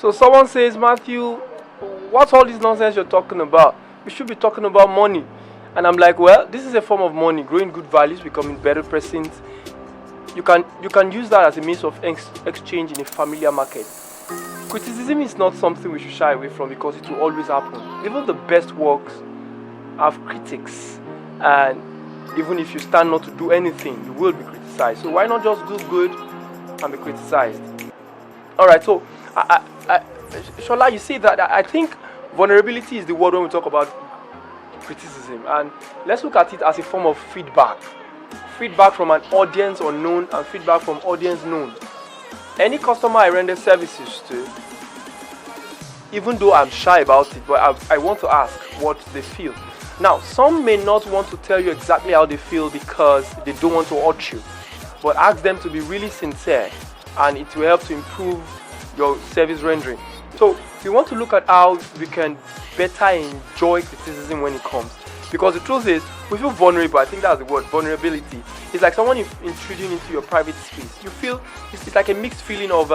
So someone says, Matthew, what's all this nonsense you're talking about? We should be talking about money. And I'm like, well, this is a form of money, growing good values, becoming better persons. You can use that as a means of exchange in a familiar market. Criticism is not something we should shy away from because it will always happen. Even the best works have critics, and even if you stand not to do anything, you will be criticized. So why not just do good and be criticized? All right. So, Shola, you see that I think vulnerability is the word when we talk about criticism, and let's look at it as a form of feedback. Feedback from an audience unknown and feedback from audience known. Any customer I render services to, even though I'm shy about it, but I want to ask what they feel. Now, some may not want to tell you exactly how they feel because they don't want to hurt you, but ask them to be really sincere and it will help to improve your service rendering. So, we want to look at how we can better enjoy criticism when it comes. Because the truth is, we feel vulnerable. I think that's the word, vulnerability. It's like someone intruding into your private space. You feel, it's like a mixed feeling of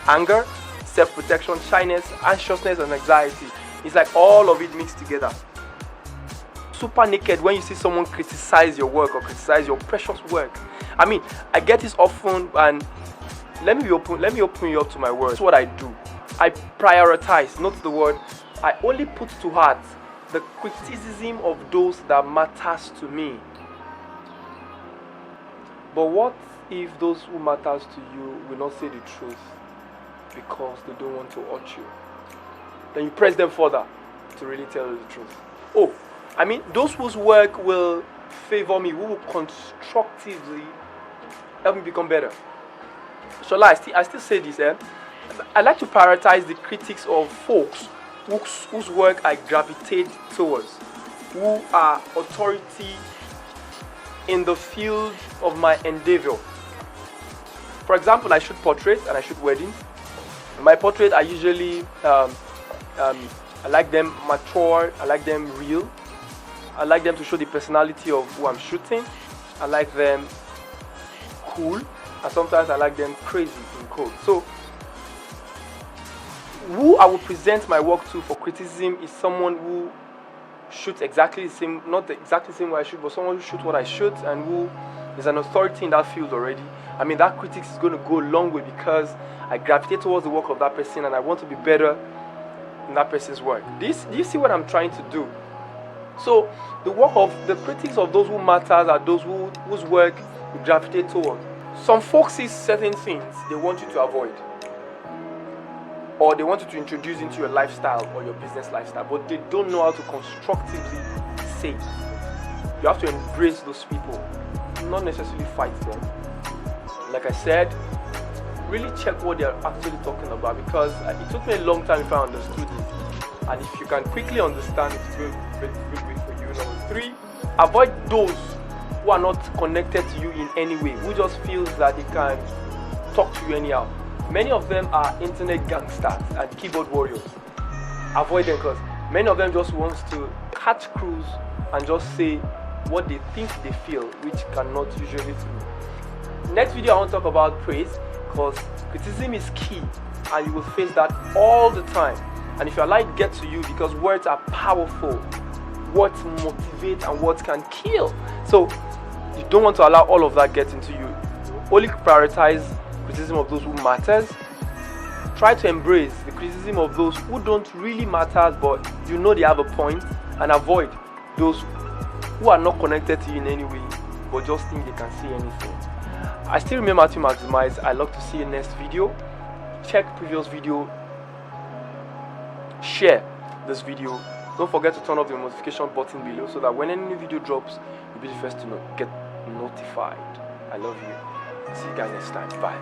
anger, self-protection, shyness, anxiousness, and anxiety. It's like all of it mixed together. Super naked when you see someone criticize your work or criticize your precious work. I mean, I get this often, and let me open you up to my words. That's what I do. I prioritize, not the word. I only put to heart the criticism of those that matters to me. But what if those who matters to you will not say the truth because they don't want to hurt you? Then you press them further to really tell you the truth. Oh, I mean, those whose work will favor me, who will constructively help me become better. Shola, I still say this, I like to prioritize the critics of folks whose work I gravitate towards, who are authority in the field of my endeavor. For example, I shoot portraits and I shoot weddings. My portrait, I usually I like them mature, I like them real, I like them to show the personality of who I'm shooting, I like them cool, and sometimes I like them crazy in code. So who I will present my work to for criticism is someone who shoots exactly the same, not exactly the same way I shoot, but someone who shoots what I shoot and who is an authority in that field already. I mean, that critics is going to go a long way because I gravitate towards the work of that person and I want to be better in that person's work. Do you see what I'm trying to do? So the work of the critics of those who matters are those whose work you gravitate towards. Some folks see certain things they want you to avoid, or they want you to introduce into your lifestyle or your business lifestyle, but they don't know how to constructively say it. You have to embrace those people, not necessarily fight them. Like I said, really check what they're actually talking about, because it took me a long time before I understood it. And if you can quickly understand, it's good for you. Number 3, avoid those who are not connected to you in any way, who just feels that they can talk to you anyhow. Many of them are internet gangsters and keyboard warriors. Avoid them because many of them just wants to catch crews and just say what they think they feel, which cannot usually be. Next video I want to talk about praise, because criticism is key and you will face that all the time. And if your life gets to you, because words are powerful, words motivate and words can kill. So you don't want to allow all of that get into you. Only prioritize criticism of those who matters. Try to embrace the criticism of those who don't really matter, but you know they have a point, and avoid those who are not connected to you in any way but just think they can see anything. I still remember to maximize. I love to see you next video. Check previous video, share this video. Don't forget to turn off the notification button below so that when any new video drops, you'll be the first to get notified. I love you. See you guys next time. Bye.